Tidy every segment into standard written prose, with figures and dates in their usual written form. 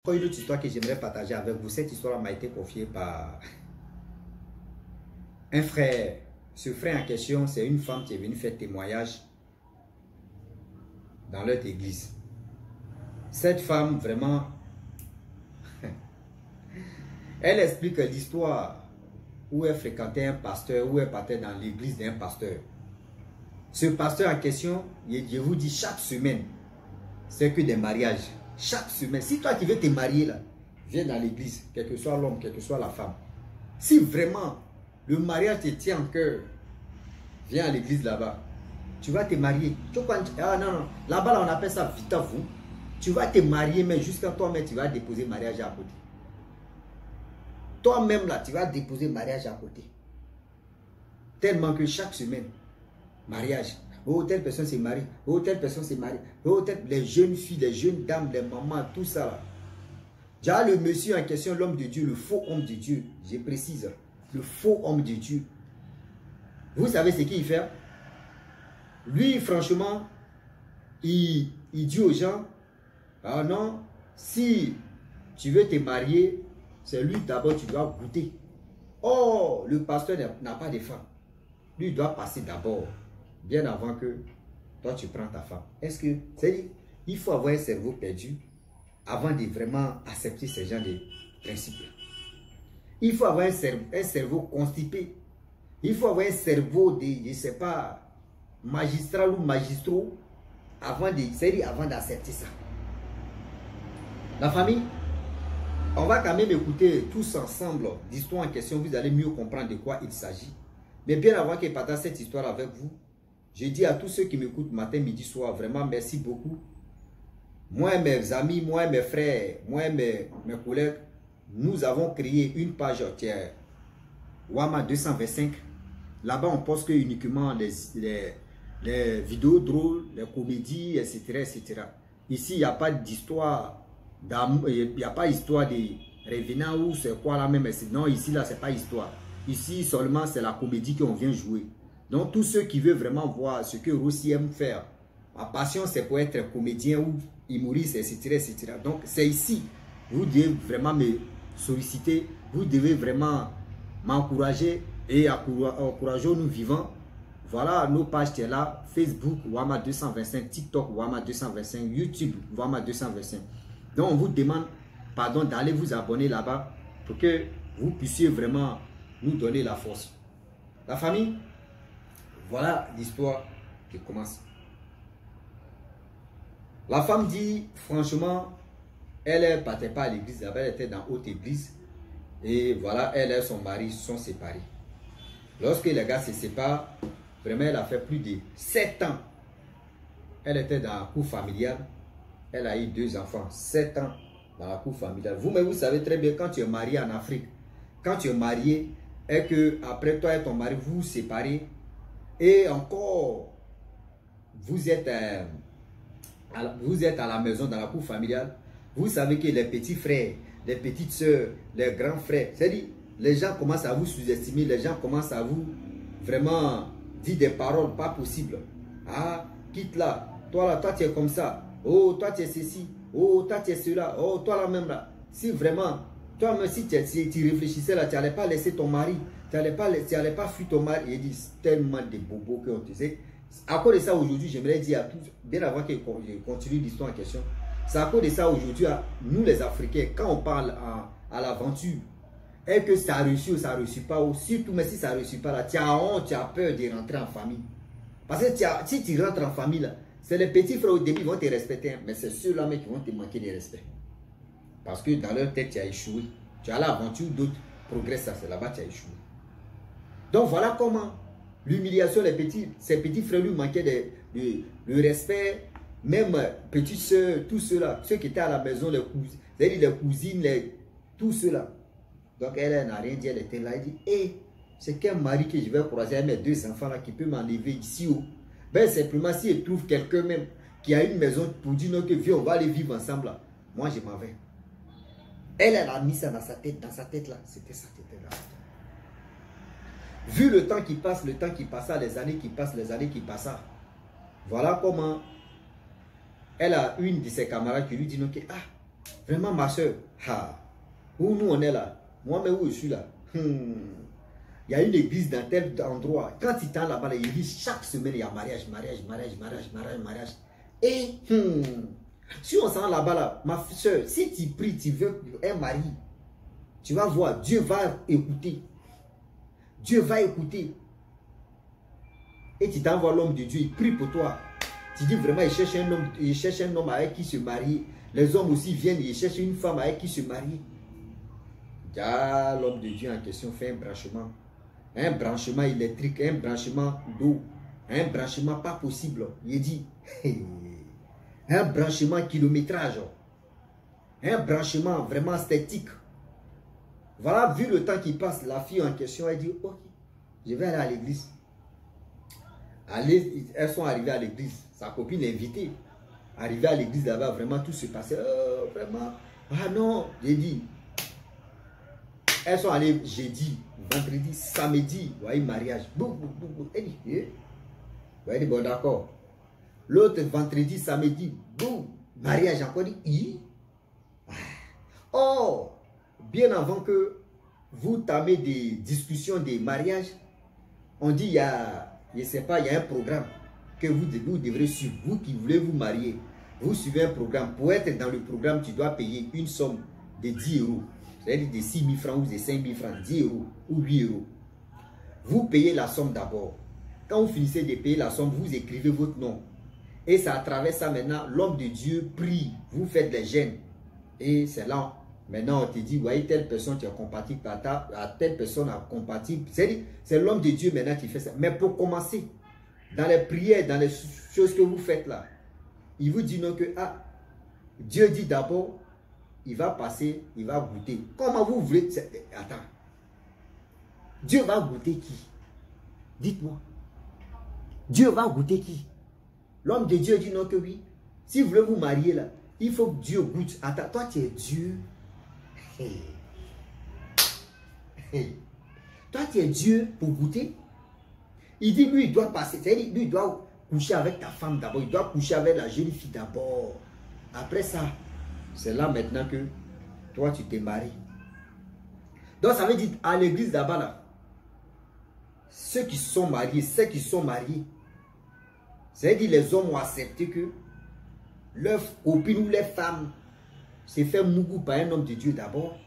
Encore une autre histoire que j'aimerais partager avec vous. Cette histoire m'a été confiée par un frère. Ce frère en question, c'est une femme qui est venue faire témoignage dans leur église. Cette femme, vraiment, elle explique l'histoire où elle fréquentait un pasteur, où elle partait dans l'église d'un pasteur. Ce pasteur en question, je vous dis, chaque semaine, c'est que des mariages. Chaque semaine, si toi qui veux te marier là, viens dans l'église, quel que soit l'homme, quelle que soit la femme. Si vraiment le mariage te tient en cœur, viens à l'église là-bas. Tu vas te marier. Ah non, non. Là-bas, là, on appelle ça vita vous. Tu vas te marier, mais jusqu'à toi-même, tu vas déposer mariage à côté. Toi-même là, tu vas déposer mariage à côté. Tellement que chaque semaine, mariage. Oh, telle personne s'est mariée. Oh, telle personne s'est mariée. Oh, les jeunes filles, les jeunes dames, les mamans, tout ça là. Déjà, le monsieur en question, l'homme de Dieu, le faux homme de Dieu, je précise, le faux homme de Dieu. Vous savez ce qu'il fait? Lui, franchement, il dit aux gens, ah non, si tu veux te marier, c'est lui d'abord, tu dois goûter. Oh, le pasteur n'a pas de femme. Lui, il doit passer d'abord, bien avant que toi, tu prends ta femme. Est-ce que, c'est-à-dire, il faut avoir un cerveau perdu avant de vraiment accepter ce genre de principes. Il faut avoir un cerveau constipé. Il faut avoir un cerveau de, je ne sais pas, magistral ou magistraux avant d'accepter ça. La famille, on va quand même écouter tous ensemble l'histoire en question. Vous allez mieux comprendre de quoi il s'agit. Mais bien avant que je partage cette histoire avec vous, je dis à tous ceux qui m'écoutent matin, midi, soir, vraiment merci beaucoup. Moi, mes amis, moi, mes frères, moi, mes collègues, nous avons créé une page qui est Wama 225. Là-bas, on poste que uniquement les vidéos drôles, les comédies, etc., etc. Ici, il n'y a pas d'histoire d'amour, il n'y a pas d'histoire de revenant ou c'est quoi là même. Non, ici, là, c'est pas histoire. Ici, seulement, c'est la comédie qu'on vient jouer. Donc, tous ceux qui veulent vraiment voir ce que Rossi aime faire, ma passion, c'est pour être comédien ou humoriste, etc., etc. Donc, c'est ici. Vous devez vraiment me solliciter. Vous devez vraiment m'encourager et encourager nous vivants. Voilà nos pages qui sont là. Facebook, Wama 225, TikTok, Wama 225, YouTube, Wama 225. Donc, on vous demande, pardon, d'aller vous abonner là-bas pour que vous puissiez vraiment nous donner la force. La famille, voilà l'histoire qui commence. La femme dit, franchement, elle ne partait pas à l'église, elle était dans haute église. Et voilà, elle et son mari sont séparés. Lorsque les gars se séparent, vraiment, elle a fait plus de 7 ans. Elle était dans la cour familiale. Elle a eu 2 enfants, 7 ans dans la cour familiale. Vous-même, vous savez très bien, quand tu es marié en Afrique, quand tu es marié, et que après toi et ton mari, vous vous séparez, et encore, vous êtes à la maison, dans la cour familiale, vous savez que les petits frères, les petites soeurs, les grands frères, c'est-à-dire, les gens commencent à vous sous-estimer, les gens commencent à vous vraiment dire des paroles pas possibles. Ah, quitte là, toi tu es comme ça, oh, toi tu es ceci, oh, toi tu es cela, oh, toi là même là. Si vraiment, toi-même, si tu réfléchissais là, tu n'allais pas laisser ton mari, tu n'allais pas fuir ton mari. Il dit tellement de bobos qu'on te sait. À cause de ça, aujourd'hui, j'aimerais dire à tous, bien avant que je continue l'histoire en question, c'est à cause de ça, aujourd'hui, nous les Africains, quand on parle à l'aventure, et que ça a réussi ou ça ne réussit pas, ou surtout, mais si ça ne réussit pas, là, tu as honte, tu as peur de rentrer en famille. Parce que si tu rentres en famille, là, c'est les petits frères au début qui vont te respecter, mais c'est ceux-là qui vont te manquer de respect. Parce que dans leur tête, tu as échoué. Tu as l'aventure, d'autres progressent, c'est là-bas tu as échoué. Donc voilà comment l'humiliation, ces petits frères lui manquaient de respect. Même petites soeurs, tous ceux-là, ceux qui étaient à la maison, les cousines, tous ceux-là. Donc elle n'a rien dit, elle était là, elle dit, hé, c'est qu'un mari que je vais croiser avec mes 2 enfants là qui peut m'enlever ici haut. Ben simplement si elle trouve quelqu'un même qui a une maison pour dire non que viens, on va aller vivre ensemble là. Moi je m'en vais. Elle a mis ça dans sa tête là. C'était sa tête là. Vu le temps qui passe, les années qui passent, voilà comment elle a une de ses camarades qui lui dit non que Vraiment, ma soeur, où nous on est là, moi-même où je suis là, il y a une église dans tel endroit. Quand il tend là-bas, il dit chaque semaine, il y a mariage, mariage, mariage, mariage, mariage, mariage. Et si on s'en là-bas, là, ma soeur, si tu pries, tu veux un mari, tu vas voir, Dieu va écouter. Dieu va écouter. Et tu t'envoies l'homme de Dieu, il prie pour toi. Tu dis vraiment, il cherche un homme avec qui se marier. Les hommes aussi viennent, ils cherchent une femme avec qui se marier. L'homme de Dieu en question fait un branchement. Un branchement électrique, un branchement d'eau. Un branchement pas possible. Il dit, un branchement kilométrage. Un branchement vraiment esthétique. Voilà, vu le temps qui passe, la fille en question, elle dit, ok, je vais aller à l'église. Elles sont arrivées à l'église. Sa copine est invitée. Arrivée à l'église là-bas, vraiment tout se passait. Vraiment. Ah non, j'ai dit. Elles sont allées jeudi, vendredi, samedi. Vous voyez, mariage. Boum, boum, boum, boum. Elle dit, vous dit, bon d'accord. L'autre vendredi, samedi, boum, mariage encore dit, oh, bien avant que vous tamez des discussions des mariages, on dit, il y a, je ne sais pas, il y a un programme que vous devrez suivre. Vous qui voulez vous marier, vous suivez un programme. Pour être dans le programme, tu dois payer une somme de 10 euros. C'est-à-dire de 6 000 francs ou de 5 000 francs, 10 euros ou 8 euros. Vous payez la somme d'abord. Quand vous finissez de payer la somme, vous écrivez votre nom. Et c'est à travers ça maintenant, l'homme de Dieu prie. Vous faites les jeûnes. Et c'est là, maintenant on te dit, voyez, telle personne tu es compatible à telle personne compatible. C'est l'homme de Dieu maintenant qui fait ça. Mais pour commencer, dans les prières, dans les choses que vous faites là, il vous dit non que, Dieu dit d'abord, il va passer, il va goûter. Comment vous voulez? Attends. Dieu va goûter qui? Dites-moi. Dieu va goûter qui? L'homme de Dieu dit non que oui. Si vous voulez vous marier là, il faut que Dieu goûte. Attends, toi tu es Dieu. Toi tu es Dieu pour goûter. Il dit lui il doit passer. C'est-à-dire lui il doit coucher avec ta femme d'abord. Il doit coucher avec la jeune fille d'abord. Après ça, c'est là maintenant que toi tu t'es marié. Donc ça veut dire à l'église là-bas là, ceux qui sont mariés, c'est-à-dire les hommes ont accepté que leur copine ou les femmes se fait mougou par un homme de Dieu d'abord,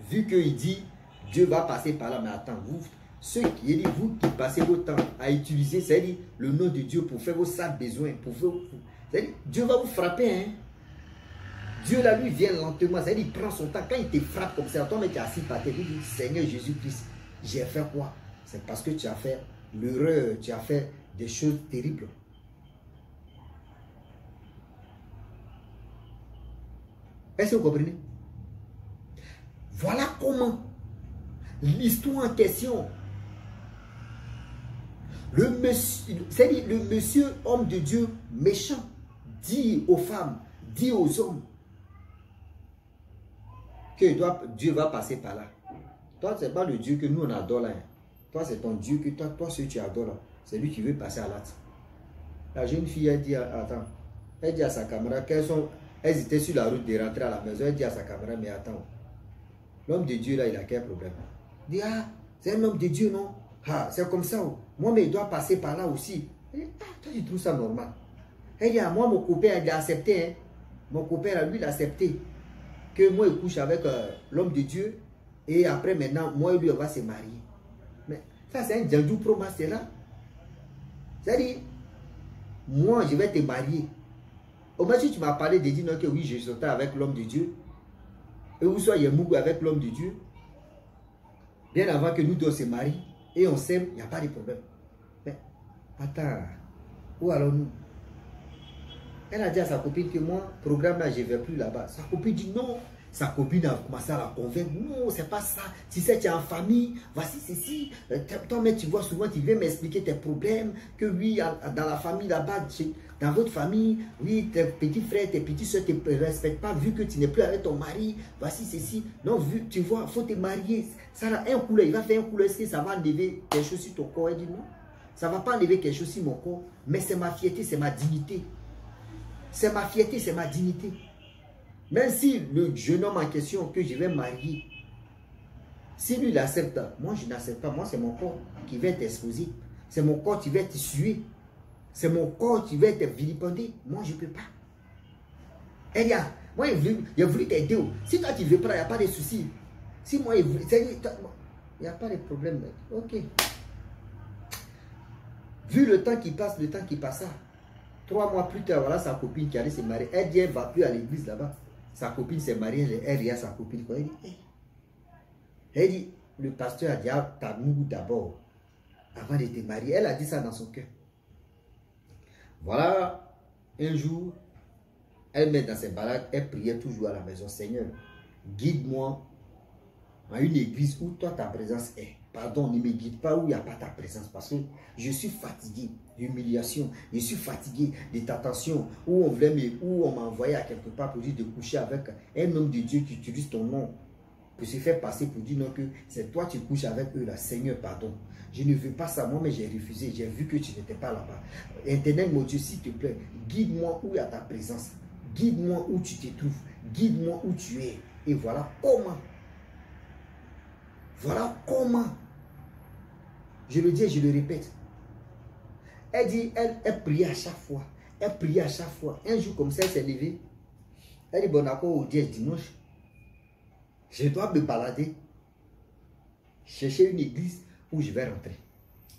vu qu'il dit Dieu va passer par là. Mais attends, vous qui passez votre temps à utiliser, c'est-à-dire le nom de Dieu pour faire vos sales besoins, c'est-à-dire Dieu va vous frapper, hein. Dieu là lui vient lentement, c'est-à-dire il prend son temps. Quand il te frappe comme ça, toi mais tu es assis par terre, il dit Seigneur Jésus-Christ, j'ai fait quoi? C'est parce que tu as fait l'erreur, tu as fait des choses terribles. Est-ce que vous comprenez? Voilà comment l'histoire en question. Le monsieur homme de Dieu méchant dit aux femmes, dit aux hommes que Dieu va passer par là. Toi, ce n'est pas le Dieu que nous on adore là. Toi, c'est ton Dieu que toi, ce que tu adores là. C'est lui qui veut passer à l'acte. La jeune fille, elle dit, attends, elle dit à sa camarade elles étaient sur la route de rentrer à la maison. Elle dit à sa camarade, mais attends, l'homme de Dieu là, il a quel problème? Il dit, c'est un homme de Dieu, non? C'est comme ça. Moi, mais il doit passer par là aussi. Elle dit, toi, tu trouves ça normal? Elle dit, moi, mon copain, il a accepté. Hein. Mon copain, là, lui, il a accepté que moi, il couche avec l'homme de Dieu. Et après, maintenant, moi et lui, on va se marier. Mais ça, c'est un Djandou Pro Master là. C'est-à-dire, moi, je vais te marier. Au moins, si tu m'as parlé de dire non, que oui, je sautais avec l'homme de Dieu, et vous soyez mougou avec l'homme de Dieu, bien avant que nous deux se marient, et on s'aime, il n'y a pas de problème. Mais, attends, où allons-nous? Elle a dit à sa copine que moi, programme là, je ne vais plus là-bas. Sa copine dit non. Sa copine a commencé à la convaincre. Non, c'est pas ça. Si c'est tu es en famille, voici ceci. Toi, mais tu vois souvent, tu viens m'expliquer tes problèmes. Que oui, dans la famille là-bas, dans votre famille, oui, tes petits frères, tes petites soeurs ne te respectent pas vu que tu n'es plus avec ton mari. Voici ceci. Non, vu, tu vois, il faut te marier. Ça a un couleur, il va faire un couleur. Est-ce que ça va enlever quelque chose sur ton corps? Elle dit non. Ça ne va pas enlever quelque chose sur mon corps. Mais c'est ma fierté, c'est ma dignité. C'est ma fierté, c'est ma dignité. Même si le jeune homme en question que je vais marier, si lui l'accepte, moi je n'accepte pas. Moi c'est mon corps qui va être exposé. C'est mon corps qui va être sué. C'est mon corps qui va être vilipendé. Moi je ne peux pas. Elle dit, moi il a voulu t'aider. Si toi tu ne veux pas, il n'y a pas de souci. Si moi il n'y a pas de problème. Ok. Vu le temps qui passe, le temps qui passa, 3 mois plus tard, voilà sa copine qui allait se marier. Elle dit, elle ne va plus à l'église là-bas. Sa copine s'est mariée, elle rit à sa copine. Elle dit, hey. Elle dit, le pasteur a dit, t'as nous d'abord, avant de te marier. Elle a dit ça dans son cœur. Voilà, un jour, elle met dans ses balades, elle priait toujours à la maison. Seigneur, guide-moi à une église où toi ta présence est. Pardon, ne me guide pas où il n'y a pas ta présence. Parce que je suis fatigué d'humiliation. Je suis fatigué de ta tentation. Où on m'a envoyé à quelque part pour dire de coucher avec un homme de Dieu qui utilise ton nom. Pour se faire passer pour dire non que c'est toi qui couches avec eux là. Seigneur, pardon. Je ne veux pas ça. Moi, mais j'ai refusé. J'ai vu que tu n'étais pas là-bas. Éternel, mon Dieu, s'il te plaît, guide-moi où il y a ta présence. Guide-moi où tu te trouves. Guide-moi où tu es. Et voilà comment. Voilà comment. Je le dis et je le répète. Elle dit, elle priait à chaque fois. Elle priait à chaque fois. Un jour comme ça, elle s'est levée. Elle dit, bon d'accord, au dimanche, je dois me balader. Chercher une église où je vais rentrer.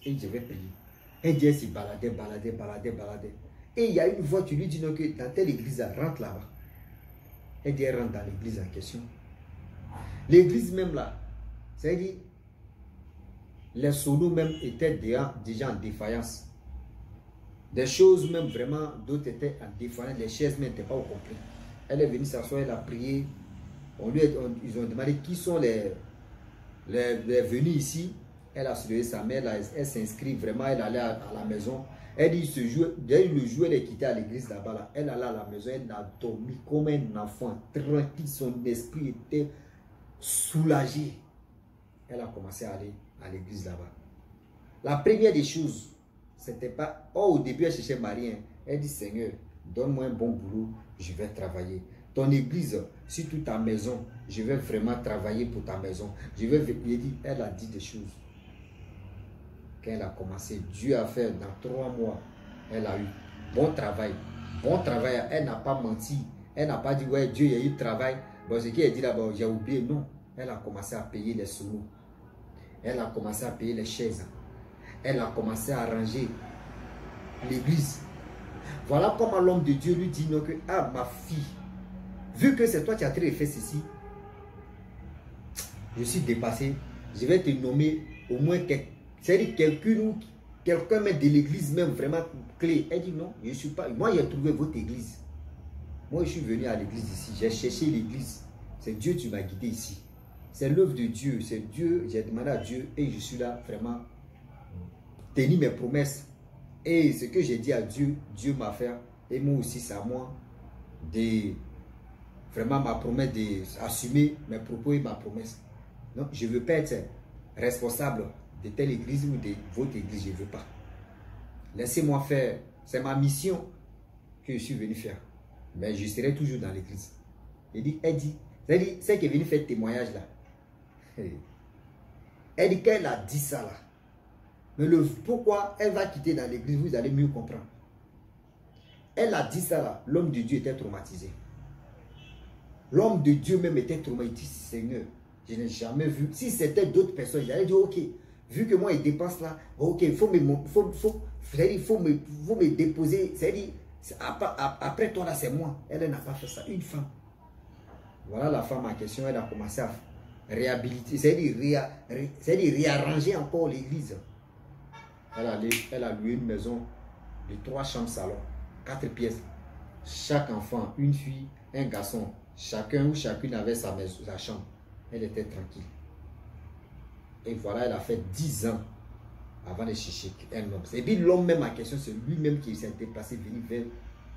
Et je vais prier. Elle dit, elle s'est baladée. Et il y a une voix qui lui dit, non, que dans telle église, rentre là-bas. Elle dit, elle rentre dans l'église en question. L'église même là, c'est-à-dire, les solos même étaient déjà en défaillance. Des choses même vraiment, d'autres étaient en défaillance. Les chaises même n'étaient pas au complet. Elle est venue s'asseoir, elle a prié. Ils ont demandé qui sont les venus ici. Elle a soulevé sa mère, elle s'inscrit vraiment, elle allait à la maison. Elle dit, dès le jour, elle est quittée à l'église là-bas. Là, elle allait à la maison, elle a dormi comme un enfant, tranquille, son esprit était soulagé. Elle a commencé à aller à l'église là-bas. La première des choses, c'était pas... Oh, au début, elle cherchait Marie. Elle dit, Seigneur, donne-moi un bon boulot, je vais travailler. Ton église, surtout ta maison, je vais vraiment travailler pour ta maison. Elle a dit des choses. Quand elle a commencé, Dieu a fait dans 3 mois, elle a eu bon travail. Bon travail, elle n'a pas menti. Elle n'a pas dit, ouais, Dieu, il y a eu travail. Bon, ce qu'elle a dit là-bas, j'ai oublié. Non, elle a commencé à payer les solos. Elle a commencé à payer les chaises. Elle a commencé à arranger l'église. Voilà comment l'homme de Dieu lui dit, non, que, ah, ma fille, vu que c'est toi qui as très fait ceci, je suis dépassé, je vais te nommer au moins c'est-à-dire quelqu'un même de l'église même vraiment clé. Elle dit non, je ne suis pas. Moi, j'ai trouvé votre église. Moi, je suis venu à l'église ici. J'ai cherché l'église. C'est Dieu qui m'a guidé ici. C'est l'œuvre de Dieu. C'est Dieu. J'ai demandé à Dieu et je suis là vraiment tenir mes promesses. Et ce que j'ai dit à Dieu, Dieu m'a fait. Et moi aussi, c'est à moi de vraiment ma promesse, d'assumer mes propos et ma promesse. Non, je ne veux pas être responsable de telle église ou de votre église, je ne veux pas. Laissez-moi faire. C'est ma mission que je suis venu faire. Mais je serai toujours dans l'église. Elle dit, celle qui est venue faire témoignage là. Elle dit qu'elle a dit ça là. Mais pourquoi elle va quitter dans l'église, vous allez mieux comprendre. Elle a dit ça là. L'homme de Dieu était traumatisé. L'homme de Dieu même était traumatisé. Seigneur, je n'ai jamais vu. Si c'était d'autres personnes, j'allais dire, ok, vu que moi, il dépense là, ok, il faut me déposer. C'est-à-dire, après toi là, c'est moi. Elle n'a pas fait ça. Une femme. Voilà la femme en question, elle a commencé à réhabiliter, c'est-à-dire réarranger encore l'église. Elle a loué une maison de 3 chambres salon, 4 pièces. Chaque enfant, une fille, un garçon, chacun ou chacune avait sa maison, sa chambre. Elle était tranquille. Et voilà, elle a fait 10 ans avant de chercher un homme. Et puis l'homme même en question, c'est lui-même qui s'est déplacé, venu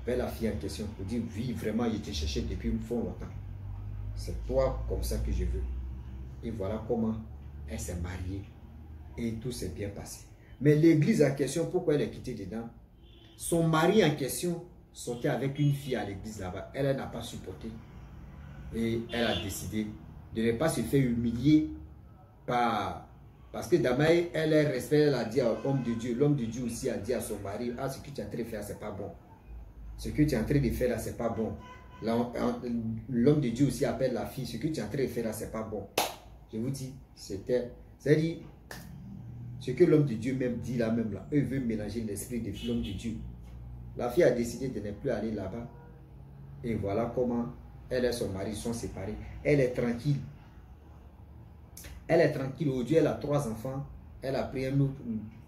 vers la fille en question pour dire, oui, vraiment, il était cherché depuis fort longtemps. C'est toi comme ça que je veux. Et voilà comment elle s'est mariée. Et tout s'est bien passé. Mais l'église en question, pourquoi elle est quittée dedans? Son mari en question sortait avec une fille à l'église là-bas. Elle n'a pas supporté. Et elle a décidé de ne pas se faire humilier parce que Damae, elle est respect, elle a dit à l'homme de Dieu. L'homme de Dieu aussi a dit à son mari, ah, ce que tu es en train de faire, c'est pas bon. Ce que tu es en train de faire là, c'est pas bon. L'homme de Dieu aussi appelle la fille, ce que tu es en train de faire là, c'est pas bon. Je vous dis, c'est-à-dire, ce que l'homme de Dieu même dit là même là, eux veulent mélanger l'esprit de l'homme de Dieu. La fille a décidé de ne plus aller là-bas. Et voilà comment elle et son mari sont séparés. Elle est tranquille. Elle est tranquille. Aujourd'hui, elle a 3 enfants. Elle a pris un autre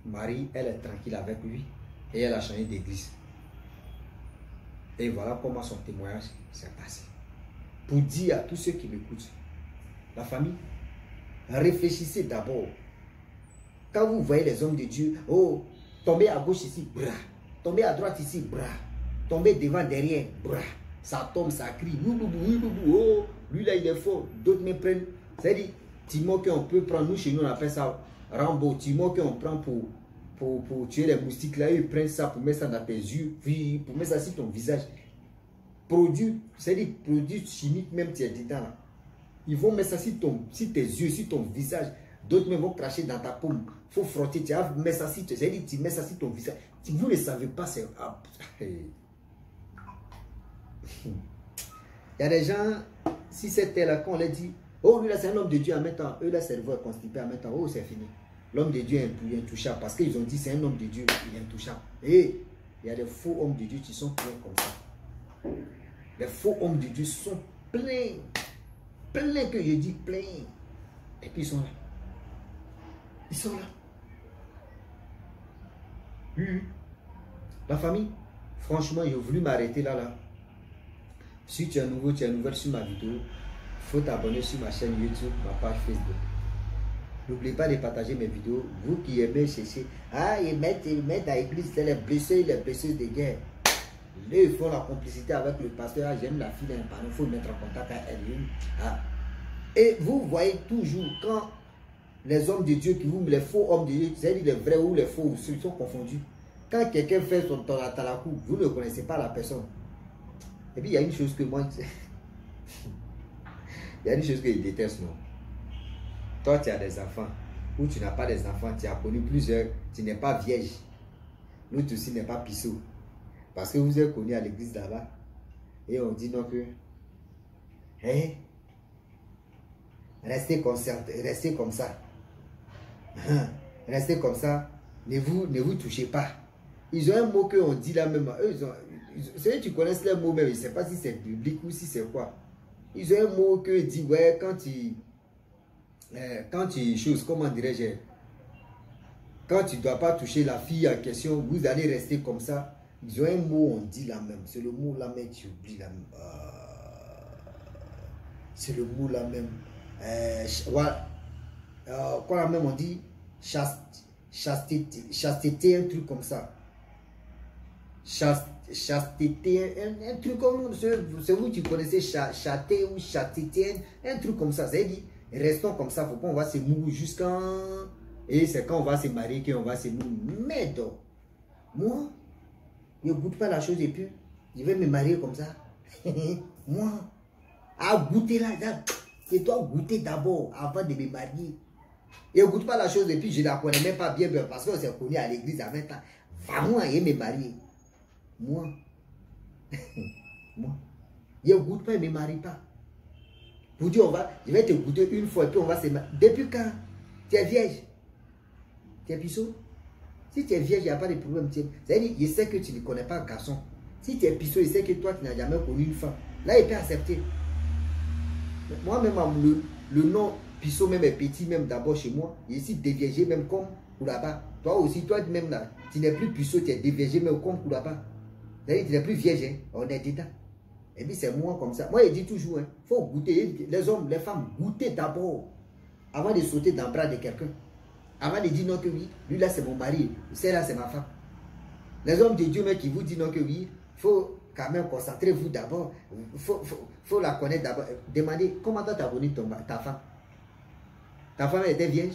mari. Elle est tranquille avec lui. Et elle a changé d'église. Et voilà comment son témoignage s'est passé. Pour dire à tous ceux qui m'écoutent, la famille, réfléchissez d'abord. Quand vous voyez les hommes de Dieu, oh, tomber à gauche ici, bras. Tomber à droite ici, bras. Tomber devant, derrière, bras. Ça tombe, ça crie. Oh, lui là, il est fort. D'autres me prennent. C'est-à-dire, Timon qu'on peut prendre. Nous, chez nous, on appelle ça Rambo. Timon qu'on prend pour tuer les moustiques. Là, ils prennent ça pour mettre ça dans tes yeux. Puis, pour mettre ça sur ton visage. Produit, c'est-à-dire, produit chimique, même tu es dedans là. Ils vont mettre ça sur tes yeux, sur ton visage. D'autres même vont cracher dans ta paume. Il faut frotter. Tu vas mettre ça sur, c'est-à-dire, tu mets ça sur ton visage. Si vous ne savez pas, c'est... Il y a des gens, si c'était là, quand on leur dit, oh, lui là, c'est un homme de Dieu en même temps, eux là, c'est le cerveau est constipé en même temps, oh, c'est fini. L'homme de Dieu est intouchable parce qu'ils ont dit, c'est un homme de Dieu, il est intouchable. Et il y a des faux hommes de Dieu qui sont pleins comme ça. Les faux hommes de Dieu sont pleins. Pleins que je dis pleins. Et puis ils sont là. Ils sont là. La famille, franchement, j'ai voulu m'arrêter là. Si tu es nouveau, tu es nouvelle sur ma vidéo, il faut t'abonner sur ma chaîne YouTube, ma page Facebook. N'oubliez pas de partager mes vidéos. Vous qui aimez chercher, ah, ils mettent dans l'église, c'est les blessés de guerre. Là, ils font la complicité avec le pasteur. Ah, j'aime la fille d'un parent, il faut mettre en contact avec elle. Ah. Et vous voyez toujours, quand les hommes de Dieu, les faux hommes de Dieu, c'est-à-dire les vrais ou les faux, ils sont confondus. Quand quelqu'un fait son talakou, vous ne connaissez pas la personne. Et puis il y a une chose que moi, il y a une chose que je déteste, non. Toi, tu as des enfants, ou tu n'as pas des enfants, tu as connu plusieurs, tu n'es pas vierge. L'autre aussi n'est pas pissou. Parce que vous êtes connu à l'église là-bas. Et on dit non que, hein, restez comme ça. Restez comme ça. Ne vous touchez pas. Ils ont un mot qu'on dit là même. Eux, ceux qui connaissent les mots même, je ne sais pas si c'est biblique ou si c'est quoi. Ils ont un mot que dit, ouais, quand tu choses, comment dirais-je, quand tu ne dois pas toucher la fille en question, vous allez rester comme ça. Ils ont un mot, on dit là même. C'est le mot là même, tu oublies là même. C'est le mot là même. Quoi là même on dit chasteté, un truc comme ça. Chasteté, un truc comme ça. C'est vous qui connaissez chaté ou chasteté, un truc comme ça. C'est dit, restons comme ça, faut pas on va se mourir jusqu'à... Et c'est quand on va se marier qu'on va se mourir. Mais donc, moi, je ne goûte pas la chose et puis, je vais me marier comme ça. Moi, à goûter là, je dois goûter d'abord avant de me marier. Et je ne goûte pas la chose et puis je ne la connais même pas bien parce qu'on s'est connu à l'église à 20 ans. Va-moi et me marier. Moi, je ne goûte pas et ne me marie pas. Pour dire, je vais te goûter une fois et puis on va se marier. Depuis quand? Tu es vierge? Tu es pissot? Si tu es vierge, il n'y a pas de problème. C'est-à-dire, je sais que tu ne connais pas un garçon. Si tu es pissot, je sais que toi, tu n'as jamais connu une femme. Là, il peut accepter. Moi-même, le nom pissot même est petit, même d'abord chez moi. Il est ici déviégé même comme là-bas. Toi aussi, toi-même là, tu n'es plus pissot, tu es déviégé même comme là-bas. C'est-à-dire, tu n'es plus vierge, hein? On est dedans. Et puis, c'est moi comme ça. Moi, je dis toujours, il faut goûter. Les hommes, les femmes, goûter d'abord avant de sauter dans le bras de quelqu'un. Avant de dire non que oui, lui là, c'est mon mari, celle-là, c'est ma femme. Les hommes de Dieu, mais qui vous disent non que oui, il faut quand même concentrer-vous d'abord. Il faut la connaître d'abord. Demandez comment tu as connu ta femme. Ta femme était vierge.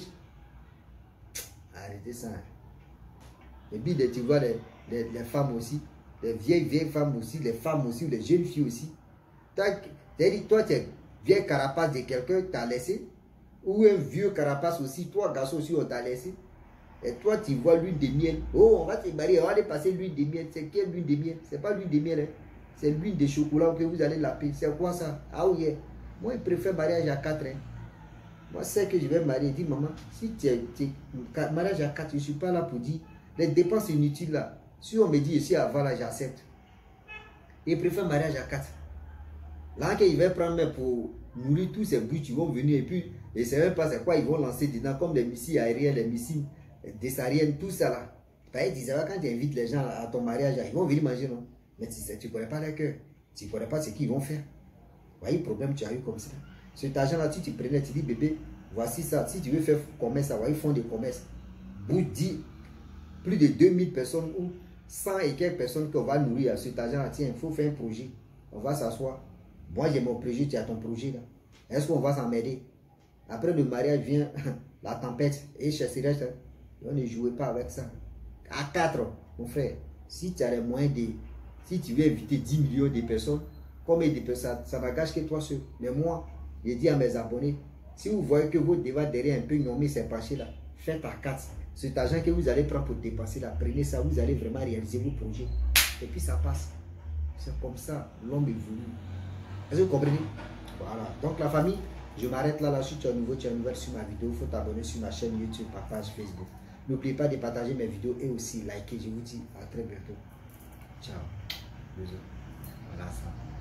Arrêtez ça. Et puis tu vois les femmes aussi, les vieilles femmes aussi, les femmes aussi, les jeunes filles aussi. Toi, vieille carapace de quelqu'un t'a laissé, ou un vieux carapace aussi, toi garçon aussi on t'a laissé, et toi tu vois l'huile de miel, oh on va te marier, on va aller passer l'huile de miel, c'est quelle huile de miel? C'est pas l'huile de miel, hein? C'est l'huile de chocolat que vous allez laper, c'est quoi ça? Ah oui, yeah. Moi je préfère mariage à 4 ans. Moi c'est que je vais marier, dis maman, si tu es mariage à 4, je ne suis pas là pour dire les dépenses inutiles là, si on me dit ici avant là j'accepte. Je préfère mariage à 4. Là, qu'ils vont prendre pour nourrir tous ces bouches, ils vont venir et puis, et c'est même pas c'est quoi, ils vont lancer dedans comme des missiles aériens, les missiles dessariennes, tout ça là. Pareil, tu sais, quand tu invites les gens à ton mariage, ils vont venir manger, non? Mais tu ne connais pas leur cœur, tu ne connais pas ce qu'ils vont faire. Voyez le problème que tu as eu comme ça. Cet argent-là, tu prenais, tu dis, bébé, voici ça. Si tu veux faire commerce, ça va, ils font des commerces. Vous dites, plus de 2000 personnes ou 100 et quelques personnes qu'on va nourrir à cet argent-là, tiens, il faut faire un projet. On va s'asseoir. Moi, j'ai mon projet, tu as ton projet là. Est-ce qu'on va s'emmerder? Après le mariage vient la tempête et chercherait ça. On ne jouait pas avec ça. À 4, mon frère, si tu as les moyens de... Si tu veux inviter 10 millions de personnes, combien de personnes? Ça n'engage que toi seul. Mais moi, j'ai dit à mes abonnés, si vous voyez que votre débat derrière un peu nommé ces marchés là, faites à 4. Cet argent que vous allez prendre pour dépenser là, prenez ça, vous allez vraiment réaliser vos projets. Et puis ça passe. C'est comme ça, l'homme évolue. Est-ce que vous comprenez? Voilà. Donc la famille, je m'arrête là. Si tu es nouveau, tu es nouvelle sur ma vidéo, il faut t'abonner sur ma chaîne YouTube, ma page Facebook. N'oubliez pas de partager mes vidéos et aussi liker. Je vous dis à très bientôt. Ciao. Bisous. Voilà ça.